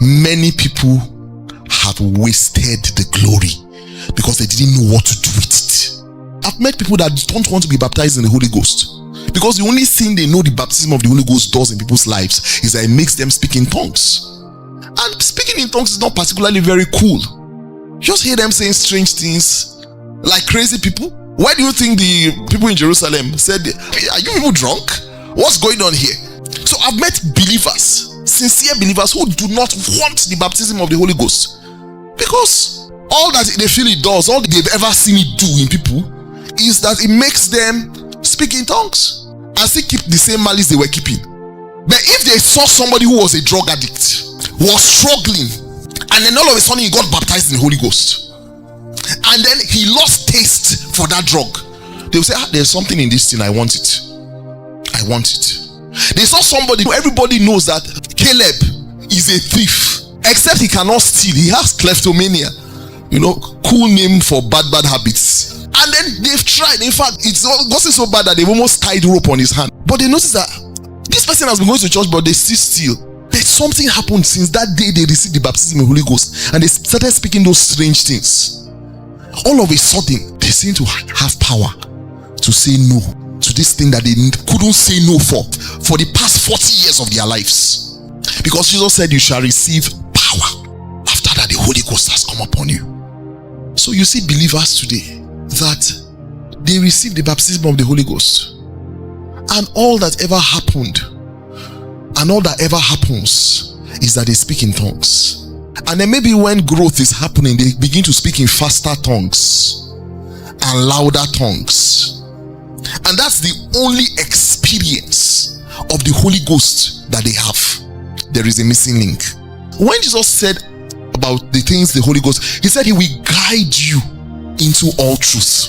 many people have wasted the glory because they didn't know what to do with it. I've met people that don't want to be baptized in the Holy Ghost because the only thing they know the baptism of the Holy Ghost does in people's lives is that it makes them speak in tongues. And speaking in tongues is not particularly very cool. Just hear them saying strange things like crazy people. Why do you think the people in Jerusalem said, "Are you people drunk? What's going on here?" So I've met believers, sincere believers, who do not want the baptism of the Holy Ghost because all that they feel it does, all they've ever seen it do in people, is that it makes them speak in tongues and still keep the same malice they were keeping. But if they saw somebody who was a drug addict, was struggling, and then all of a sudden he got baptized in the Holy Ghost, and then he lost taste for that drug, they will say, "There's something in this thing, I want it. I want it." They saw somebody who everybody knows that Caleb is a thief, except he cannot steal. He has kleptomania, cool name for bad habits. And then they've tried. In fact, it's gotten so bad that they've almost tied rope on his hand. But they notice that this person has been going to church, but they still steal. There's something happened since that day they received the baptism of the Holy Ghost, and they started speaking those strange things. All of a sudden, they seem to have power to say no to this thing that they couldn't say no for the past 40 years of their lives. Because Jesus said, "You shall receive power after that the Holy Ghost has come upon you." So you see believers today that they receive the baptism of the Holy Ghost, and all that ever happened and all that ever happens is that they speak in tongues. And then maybe when growth is happening, they begin to speak in faster tongues and louder tongues, and that's the only experience of the Holy Ghost that they have. There is a missing link. When Jesus said about the things the Holy Ghost, he said he will guide you into all truth.